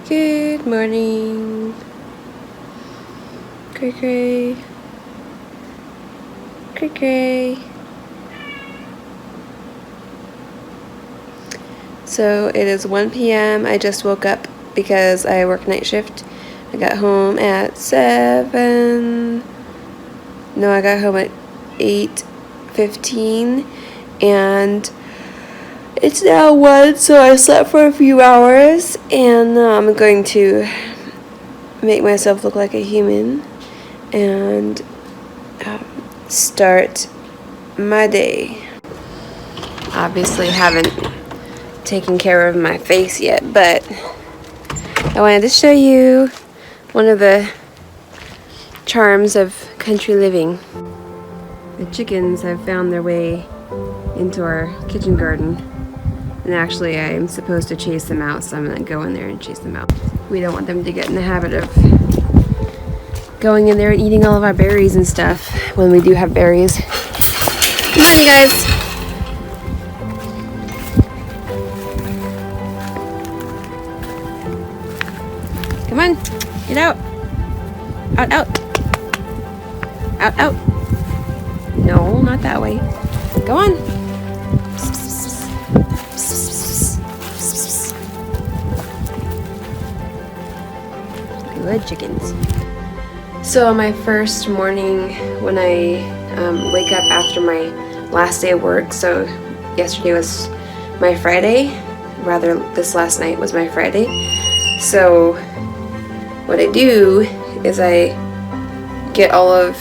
Good morning. Cray cray. Cray cray. So it is 1 p.m. I just woke up because I work night shift. I got home at 7. No, I got home at 8:15 and it's now 1, so I slept for a few hours, and I'm going to make myself look like a human and start my day. Obviously haven't taken care of my face yet, but I wanted to show you one of the charms of country living. The chickens have found their way into our kitchen garden. And actually, I'm supposed to chase them out, so I'm going to go in there and chase them out. We don't want them to get in the habit of going in there and eating all of our berries and stuff when we do have berries. Come on, you guys. Come on. Get out. Out, out. Out, out. No, not that way. Go on. Good chickens. So on my first morning when I wake up after my last day of work, so yesterday was my Friday, rather this last night was my Friday. So what I do is I get all of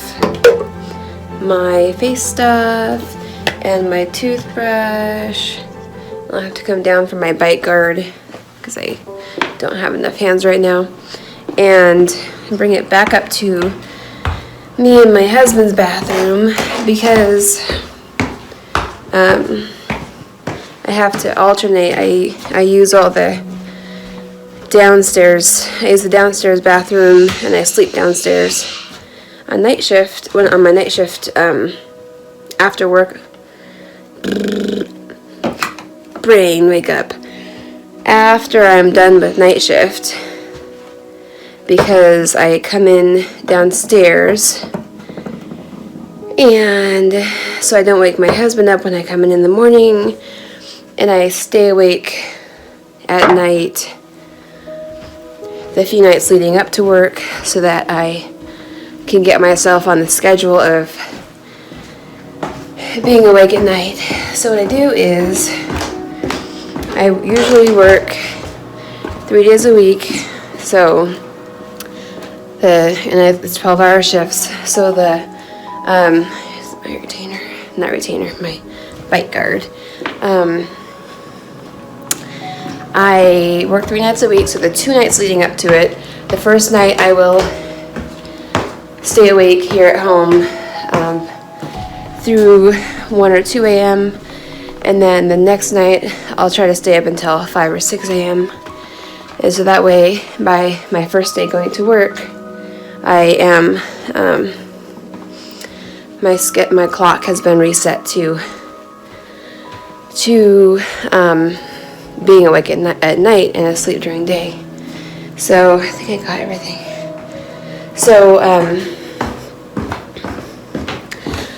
my face stuff and my toothbrush. I'll have to come down for my bite guard because I don't have enough hands right now, and bring it back up to me and my husband's bathroom because I have to alternate. I use all the downstairs. I use the downstairs bathroom and I sleep downstairs on night shift. When on my night shift after work, brain wake up after I'm done with night shift, because I come in downstairs and so I don't wake my husband up when I come in the morning, and I stay awake at night the few nights leading up to work so that I can get myself on the schedule of being awake at night. So what I do is I usually work 3 days a week, so it's 12-hour shifts. So my bite guard. I work 3 nights a week, so the 2 nights leading up to it, the first night I will stay awake here at home through 1 or 2 a.m. and then the next night I'll try to stay up until 5 or 6 a.m. And so that way, by my first day going to work, I am my clock has been reset to being awake at night and asleep during day. So I think I got everything. So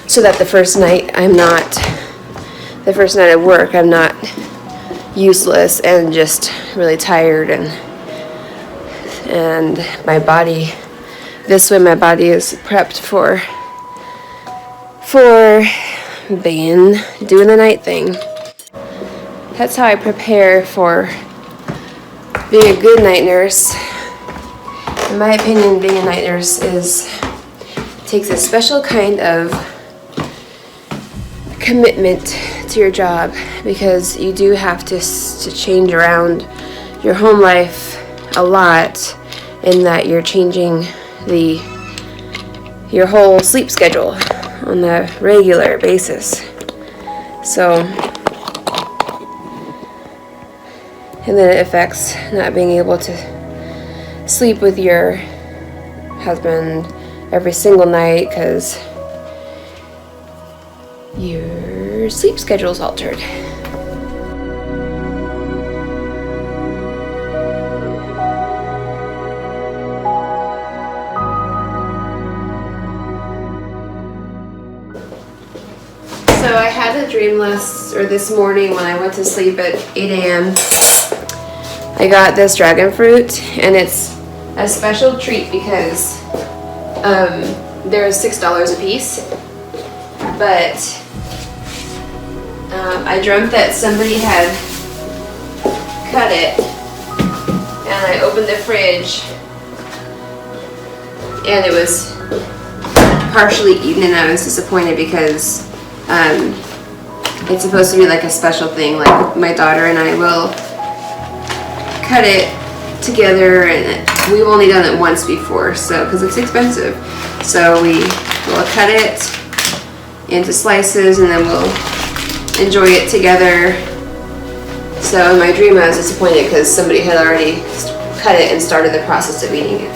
so that the first night at work I'm not useless and just really tired, and my body, this way my body is prepped for doing the night thing. That's how I prepare for being a good night nurse. In my opinion, being a night nurse takes a special kind of commitment to your job, because you do have to change around your home life a lot, in that you're changing your whole sleep schedule on a regular basis. So, and then it affects not being able to sleep with your husband every single night because your sleep schedule is altered. So I had a dream this morning when I went to sleep at 8 a.m. I got this dragon fruit, and it's a special treat because they're $6 a piece. But I dreamt that somebody had cut it, and I opened the fridge, and it was partially eaten, and I was disappointed because it's supposed to be like a special thing. Like, my daughter and I will cut it together, and we've only done it once before, so because it's expensive. So we will cut it into slices, and then we'll enjoy it together. So in my dream I was disappointed because somebody had already cut it and started the process of eating it.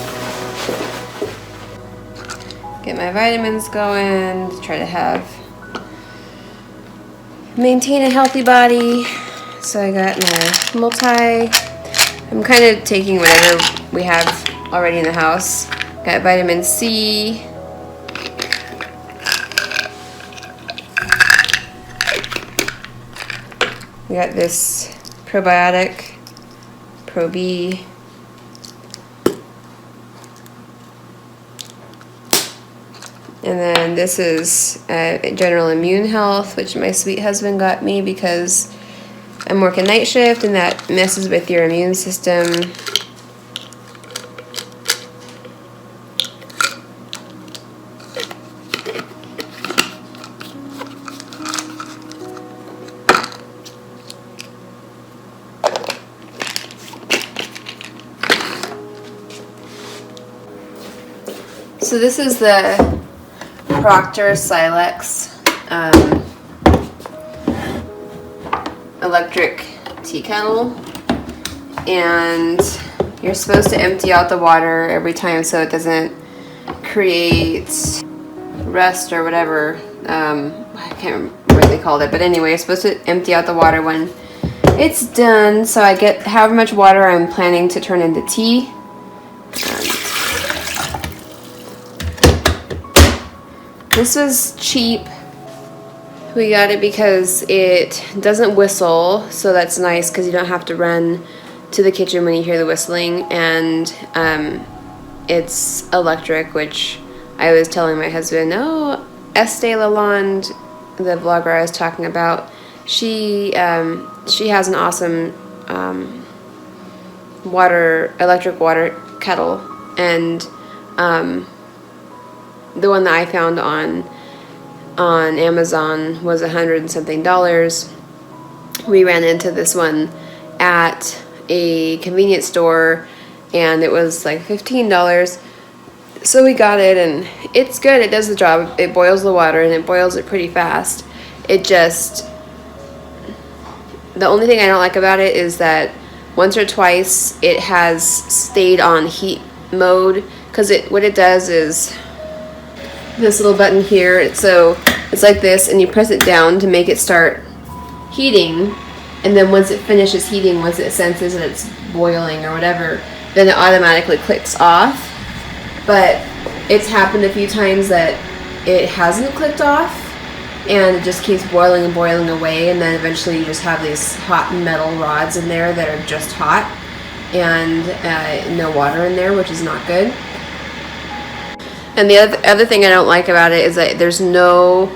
Get my vitamins going to try to maintain a healthy body. So I got my multi. I'm kind of taking whatever we have already in the house. Got vitamin C. We got this probiotic, Pro B. And then this is General Immune Health, which my sweet husband got me because I'm working night shift and that messes with your immune system. So this is the Procter Silex electric tea kettle, and you're supposed to empty out the water every time so it doesn't create rust or whatever. I can't remember what they called it, but anyway, you're supposed to empty out the water when it's done. So I get however much water I'm planning to turn into tea. This was cheap. We got it because it doesn't whistle, so that's nice because you don't have to run to the kitchen when you hear the whistling, and it's electric, which I was telling my husband, oh, Estee Lalonde, the vlogger I was talking about, she has an awesome electric water kettle, and the one that I found on Amazon was $100 and something. We ran into this one at a convenience store, and it was like $15. So we got it, and it's good. It does the job. It boils the water, and it boils it pretty fast. The only thing I don't like about it is that once or twice it has stayed on heat mode, because what it does is this little button here, so it's like this, and you press it down to make it start heating, and then once it finishes heating, once it senses that it's boiling or whatever, then it automatically clicks off. But it's happened a few times that it hasn't clicked off, and it just keeps boiling and boiling away, and then eventually you just have these hot metal rods in there that are just hot, and no water in there, which is not good. And the other thing I don't like about it is that there's no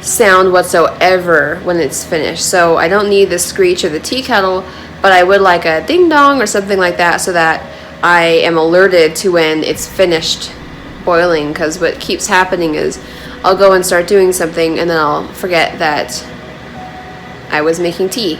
sound whatsoever when it's finished. So I don't need the screech of the tea kettle, but I would like a ding dong or something like that so that I am alerted to when it's finished boiling, because what keeps happening is I'll go and start doing something, and then I'll forget that I was making tea.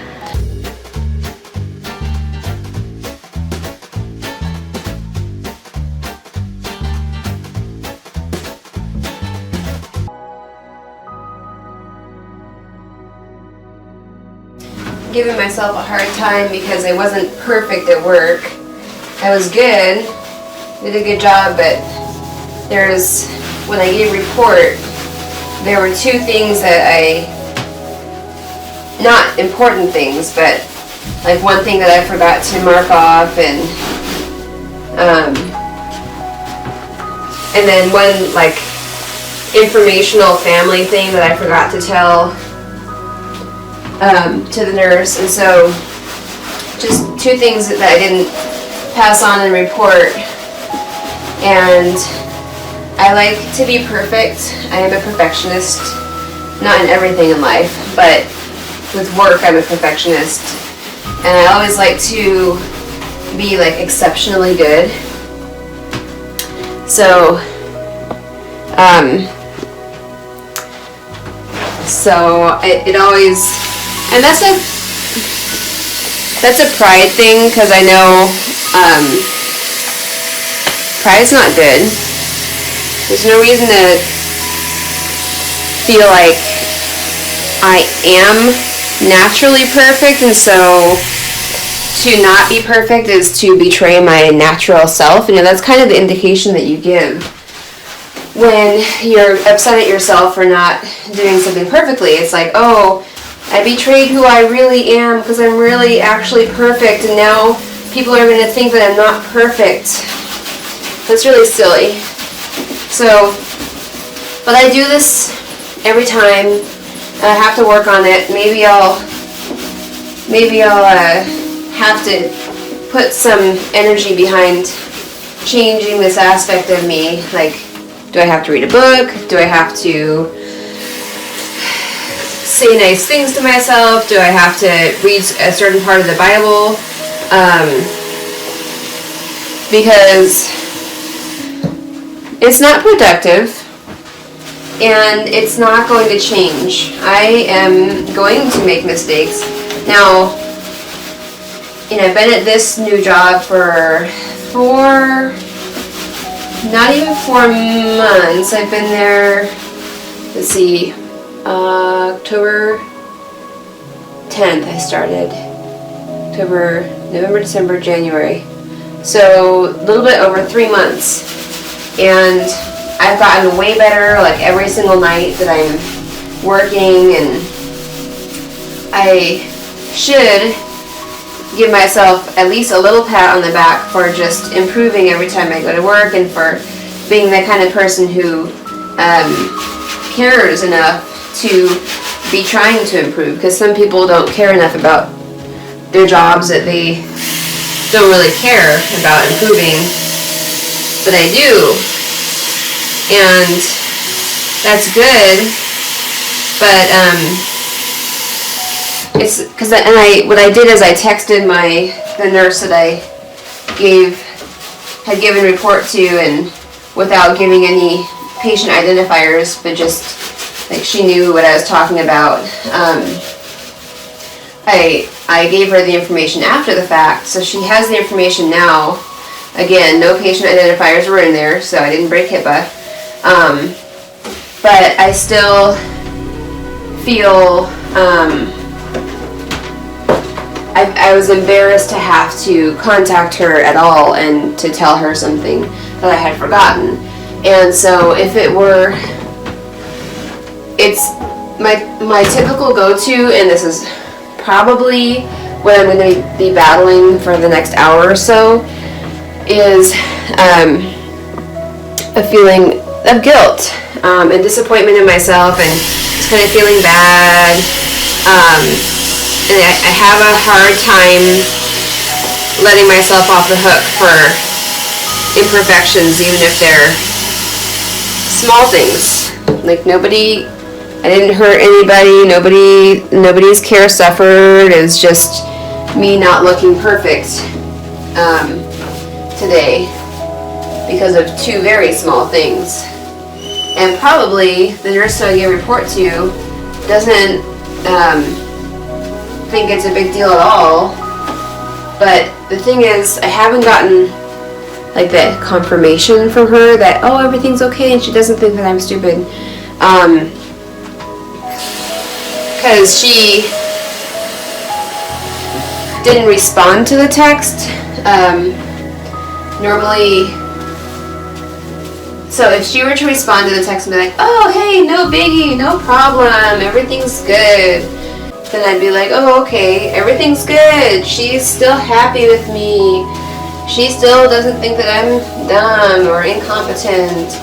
Giving myself a hard time because I wasn't perfect at work. I was good, did a good job, but when I gave a report, there were two things that not important things, but like one thing that I forgot to mark off, and then one like informational family thing that I forgot to tell to the nurse. And so just two things that I didn't pass on in report. And I like to be perfect. I am a perfectionist, not in everything in life, but with work I'm a perfectionist, and I always like to be like exceptionally good. So it always, and that's a pride thing, because I know pride's not good. There's no reason to feel like I am naturally perfect, and so to not be perfect is to betray my natural self. You know, that's kind of the indication that you give when you're upset at yourself for not doing something perfectly. It's like, oh, I betrayed who I really am because I'm really actually perfect, and now people are going to think that I'm not perfect. That's really silly. So, but I do this every time, and I have to work on it. Maybe I'll have to put some energy behind changing this aspect of me. Like, do I have to read a book? Do I have to say nice things to myself? Do I have to read a certain part of the Bible? Because it's not productive, and it's not going to change. I am going to make mistakes. Now, I've been at this new job for not even 4 months. I've been there, let's see, October 10th I started. October, November, December, January. So a little bit over 3 months. And I've gotten way better, like every single night that I'm working, and I should give myself at least a little pat on the back for just improving every time I go to work, and for being the kind of person who cares enough to be trying to improve, because some people don't care enough about their jobs that they don't really care about improving, but I do, and that's good. But it's because what I did is I texted the nurse that I had given report to, and without giving any patient identifiers, but just like she knew what I was talking about. I gave her the information after the fact, so she has the information now. Again, no patient identifiers were in there, so I didn't break HIPAA. But I still feel I was embarrassed to have to contact her at all and to tell her something that I had forgotten. And so if it were, it's my typical go-to, and this is probably what I'm going to be battling for the next hour or so, is a feeling of guilt and disappointment in myself, and just kind of feeling bad. And I have a hard time letting myself off the hook for imperfections, even if they're small things. Like I didn't hurt anybody, nobody's care suffered. It was just me not looking perfect today because of two very small things. And probably the nurse that I gave a report to doesn't think it's a big deal at all. But the thing is, I haven't gotten like the confirmation from her that, oh, everything's okay and she doesn't think that I'm stupid. Because she didn't respond to the text. Normally, so if she were to respond to the text and be like, oh, hey, no biggie, no problem, everything's good, then I'd be like, oh, okay, everything's good. She's still happy with me. She still doesn't think that I'm dumb or incompetent.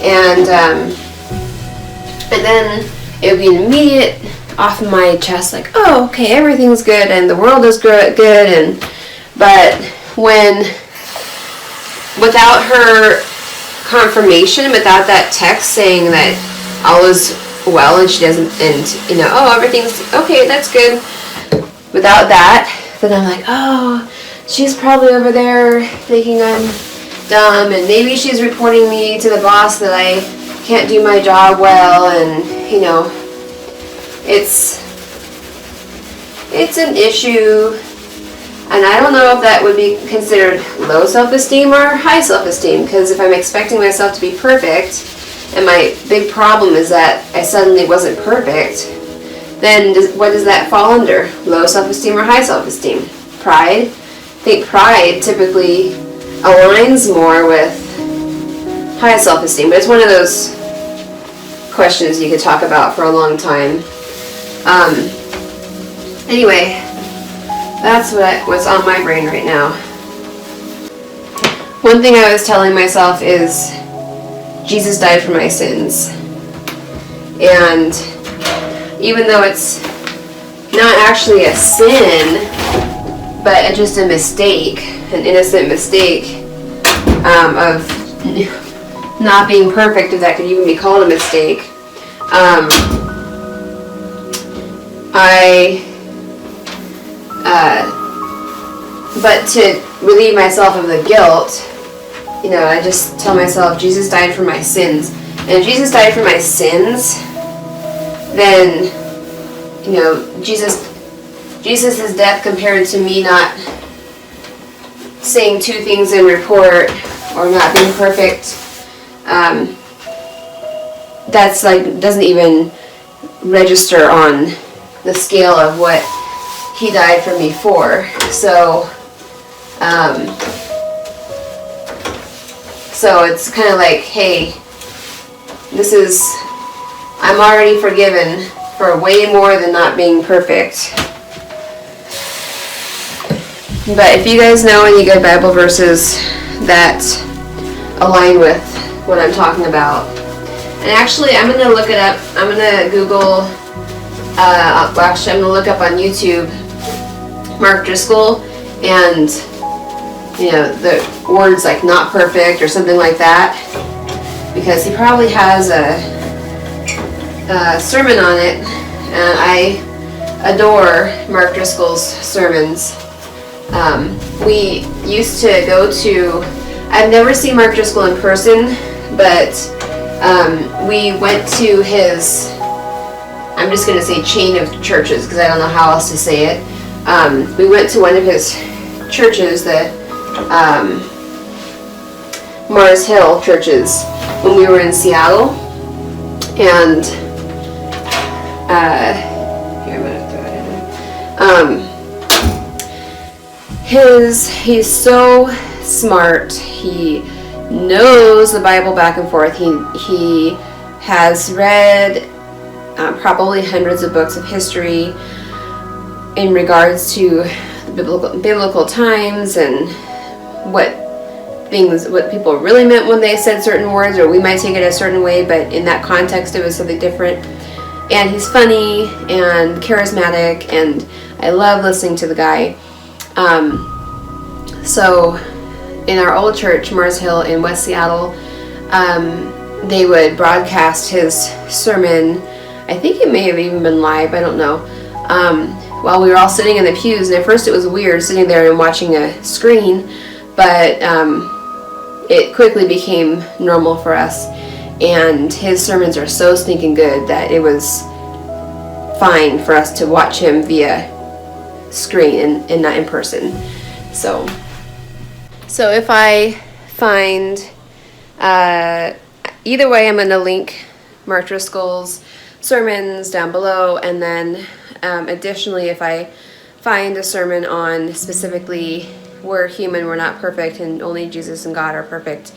And then it would be an immediate off my chest, like, oh, okay, everything's good and the world is good. But when, without her confirmation, without that text saying that all is well and she doesn't, and oh, everything's okay, that's good, without that, then I'm like, oh, she's probably over there thinking I'm dumb, and maybe she's reporting me to the boss that I can't do my job well, and it's an issue. And I don't know if that would be considered low self-esteem or high self-esteem, because if I'm expecting myself to be perfect, and my big problem is that I suddenly wasn't perfect, then what does that fall under? Low self-esteem or high self-esteem? Pride? I think pride typically aligns more with high self-esteem, but it's one of those questions you could talk about for a long time. Anyway, that's what's on my brain right now. One thing I was telling myself is Jesus died for my sins. And even though it's not actually a sin, but just a mistake, an innocent mistake of not being perfect, if that could even be called a mistake, but to relieve myself of the guilt, I just tell myself, Jesus died for my sins. And if Jesus died for my sins, then, Jesus' death compared to me not saying two things in report or not being perfect, that's like, doesn't even register on the scale of what he died for me for. So it's kind of like, hey, I'm already forgiven for way more than not being perfect. But if you guys know any good Bible verses that align with what I'm talking about, and actually I'm going to look it up, I'm going to Google, I'm going to look up on YouTube Mark Driscoll and the words like not perfect or something like that, because he probably has a sermon on it, and I adore Mark Driscoll's sermons. We used to go to, I've never seen Mark Driscoll in person, but we went to his, I'm just going to say chain of churches because I don't know how else to say it. We went to one of his churches, the Mars Hill churches, when we were in Seattle, and here, I'm gonna throw it in. He's so smart. He knows the Bible back and forth. He has read probably hundreds of books of history in regards to biblical times and what people really meant when they said certain words, or we might take it a certain way, but in that context it was something different. And he's funny and charismatic, and I love listening to the guy. So in our old church, Mars Hill in West Seattle, they would broadcast his sermon. I think it may have even been live, I don't know, while we were all sitting in the pews. And at first it was weird sitting there and watching a screen, but it quickly became normal for us. And his sermons are so stinking good that it was fine for us to watch him via screen and not in person. So if I find, either way, I'm going to link Mark Driscoll's sermons down below, and then additionally, if I find a sermon on specifically we're human, we're not perfect, and only Jesus and God are perfect,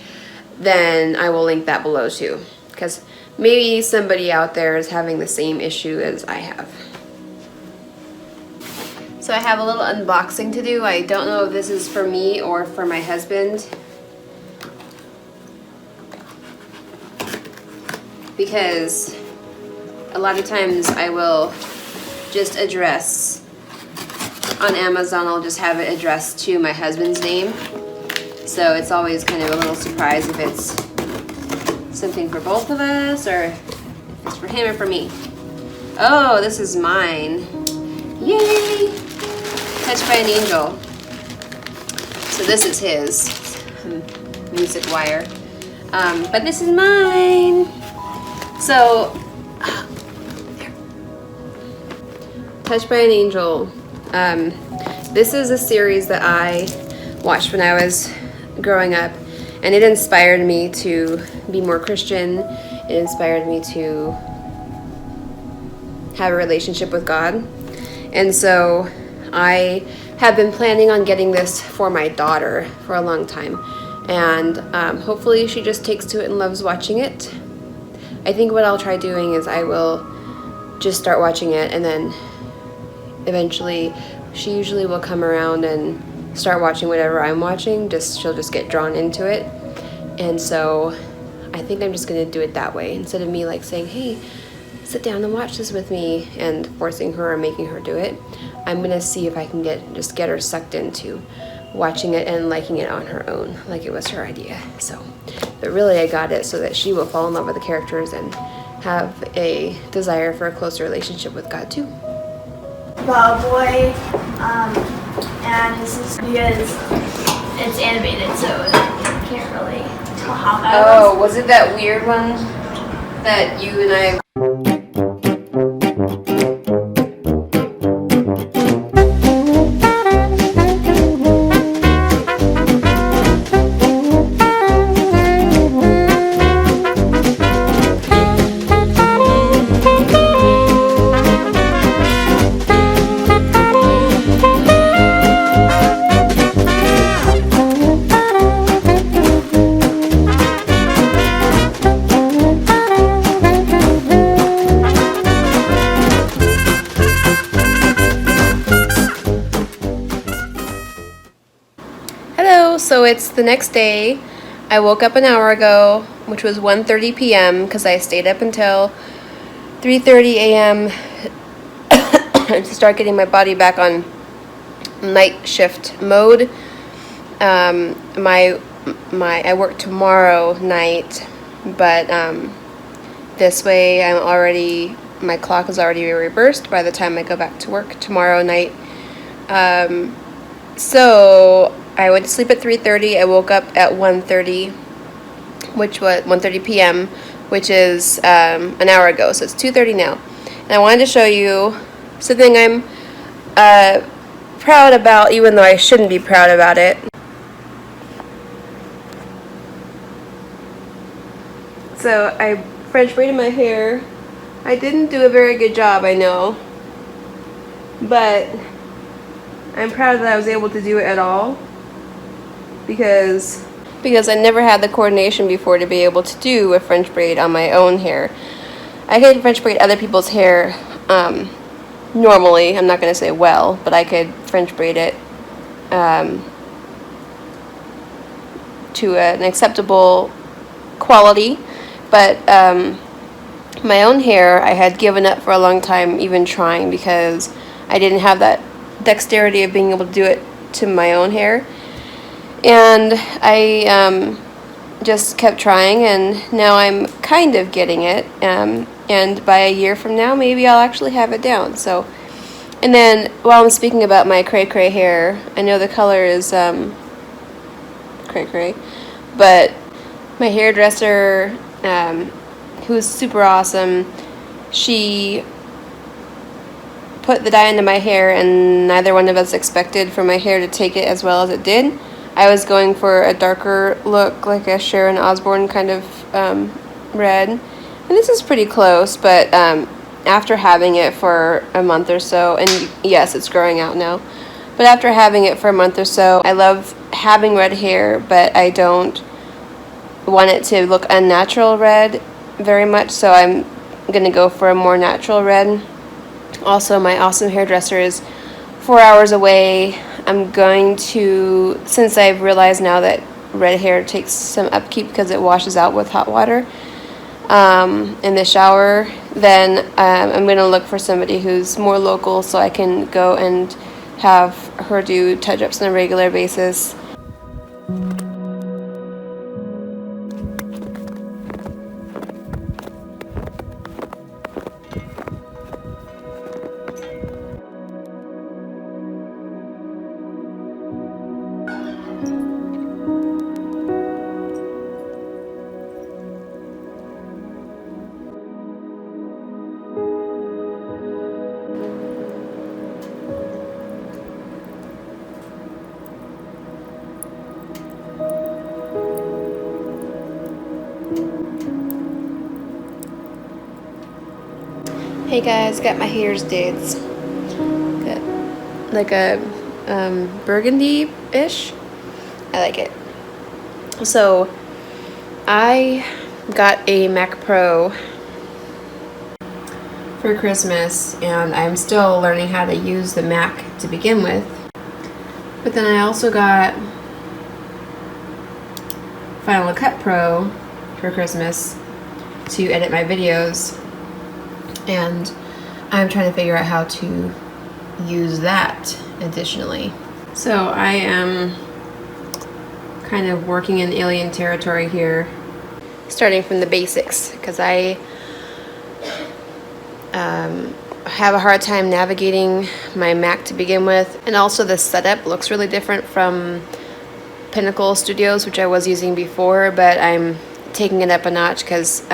then I will link that below too, because maybe somebody out there is having the same issue as I have. So I have a little unboxing to do. I don't know if this is for me or for my husband, because a lot of times I will just address on Amazon, I'll just have it addressed to my husband's name. So it's always kind of a little surprise if it's something for both of us or if it's for him or for me. Oh, this is mine. Yay! Touched by an Angel. So this is his music wire. But this is mine. So, Touched by an Angel. This is a series that I watched when I was growing up, and it inspired me to be more Christian. It inspired me to have a relationship with God. And so I have been planning on getting this for my daughter for a long time, and hopefully she just takes to it and loves watching it. I think what I'll try doing is I will just start watching it, and then eventually she usually will come around and start watching whatever I'm watching. She'll just get drawn into it. And so I think I'm just gonna do it that way, instead of me like saying, hey, sit down and watch this with me, and forcing her or making her do it. I'm gonna see if I can get her sucked into watching it and liking it on her own, like it was her idea. So, but really I got it so that she will fall in love with the characters and have a desire for a closer relationship with God too. About a boy and his sister, because it's animated, so I can't really tell how that was. Oh, was it that weird one that you and I... So it's the next day. I woke up an hour ago, which was 1:30 p.m. because I stayed up until 3:30 a.m. to start getting my body back on night shift mode. I work tomorrow night, but this way my clock is already reversed by the time I go back to work tomorrow night. So I went to sleep at 3:30. I woke up at 1:30, which was 1:30 p.m., which is an hour ago. So it's 2:30 now. And I wanted to show you something I'm proud about, even though I shouldn't be proud about it. So I French braided my hair. I didn't do a very good job, I know, but I'm proud that I was able to do it at all, because I never had the coordination before to be able to do a French braid on my own hair. I could French braid other people's hair normally. I'm not going to say well, but I could French braid it to an acceptable quality. But my own hair, I had given up for a long time even trying, because I didn't have that dexterity of being able to do it to my own hair. And I just kept trying, and now I'm kind of getting it. And by a year from now, maybe I'll actually have it down. So, and then while I'm speaking about my cray cray hair, I know the color is cray cray, but my hairdresser, who's super awesome, she put the dye into my hair, and neither one of us expected for my hair to take it as well as it did. I was going for a darker look, like a Sharon Osbourne kind of red. And this is pretty close, but after having it for a month or so, and yes, it's growing out now, but after having it for a month or so, I love having red hair, but I don't want it to look unnatural red very much, so I'm gonna go for a more natural red. Also, my awesome hairdresser is 4 hours away. I'm going to, since I've realized now that red hair takes some upkeep because it washes out with hot water in the shower, then I'm going to look for somebody who's more local so I can go and have her do touch-ups on a regular basis. Hey guys, got my hairs did. Got like a burgundy-ish. I like it. So I got a Mac Pro for Christmas, and I'm still learning how to use the Mac to begin with. But then I also got Final Cut Pro for Christmas to edit my videos. And I'm trying to figure out how to use that additionally. So I am kind of working in alien territory here, starting from the basics, because I have a hard time navigating my Mac to begin with, and also the setup looks really different from Pinnacle Studios, which I was using before, but I'm taking it up a notch because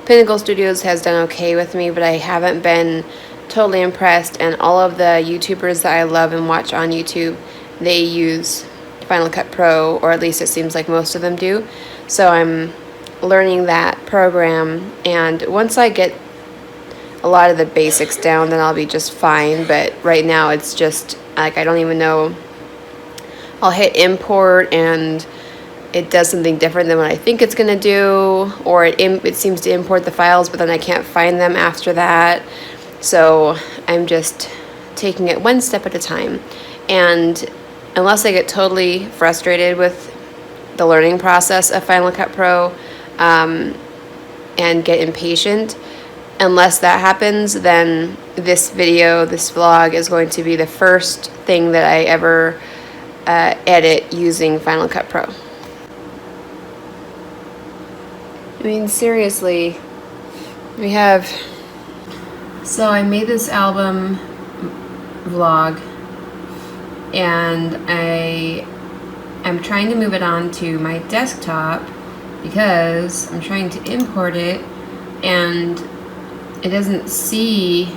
Pinnacle Studios has done okay with me, but I haven't been totally impressed, and all of the YouTubers that I love and watch on YouTube, they use Final Cut Pro, or at least it seems like most of them do. So I'm learning that program, and once I get a lot of the basics down, then I'll be just fine. But right now it's just like I don't even know. I'll hit import and it does something different than what I think it's gonna do, or it seems to import the files, but then I can't find them after that. So I'm just taking it one step at a time, and unless I get totally frustrated with the learning process of Final Cut Pro and get impatient, unless that happens, then this vlog is going to be the first thing that I ever edit using Final Cut Pro. I mean, seriously, so I made this album vlog, and I'm trying to move it onto my desktop because I'm trying to import it, and it doesn't see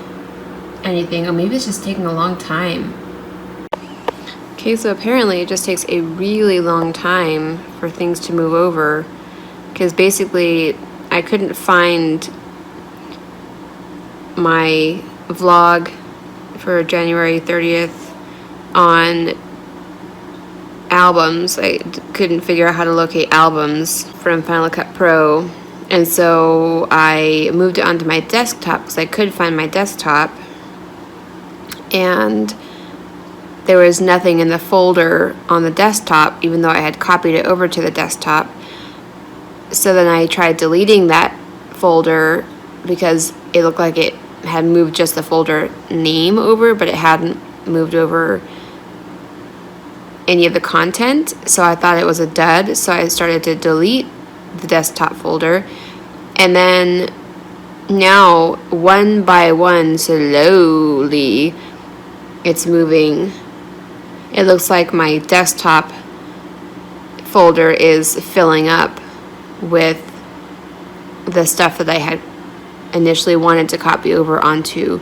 anything, or maybe it's just taking a long time. Okay, so apparently it just takes a really long time for things to move over, because basically I couldn't find my vlog for January 30th on albums. I couldn't figure out how to locate albums from Final Cut Pro, and so I moved it onto my desktop because I could find my desktop, and there was nothing in the folder on the desktop, even though I had copied it over to the desktop. So then I tried deleting that folder because it looked like it had moved just the folder name over, but it hadn't moved over any of the content. So I thought it was a dud, so I started to delete the desktop folder. And then now, one by one, slowly, it's moving. It looks like my desktop folder is filling up with the stuff that I had initially wanted to copy over onto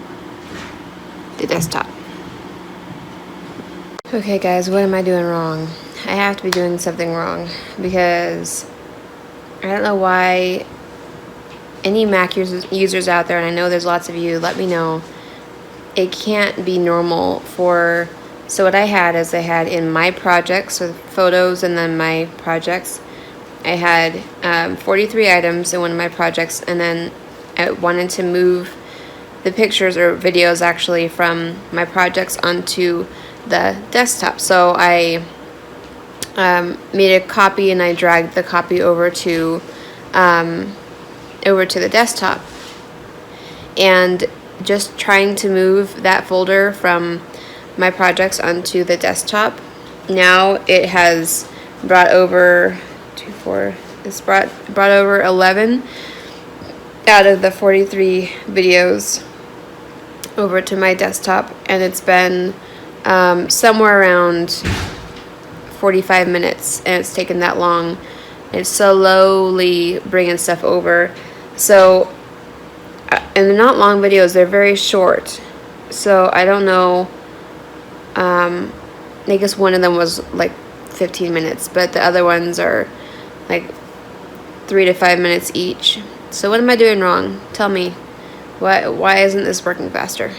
the desktop. Okay guys, what am I doing wrong? I have to be doing something wrong because I don't know why any Mac users out there, and I know there's lots of you, let me know. It can't be normal for, so what I had is I had in my projects with photos and then my projects, I had 43 items in one of my projects, and then I wanted to move the pictures or videos actually from my projects onto the desktop. So I made a copy and I dragged the copy over to the desktop, and just trying to move that folder from my projects onto the desktop. Now it has brought over it's brought over 11 out of the 43 videos over to my desktop, and it's been somewhere around 45 minutes, and it's taken that long. It's slowly bringing stuff over. So, and they're not long videos, they're very short. So I don't know, I guess one of them was like 15 minutes, but the other ones are like 3 to 5 minutes each. So what am I doing wrong? Tell me. Why isn't this working faster?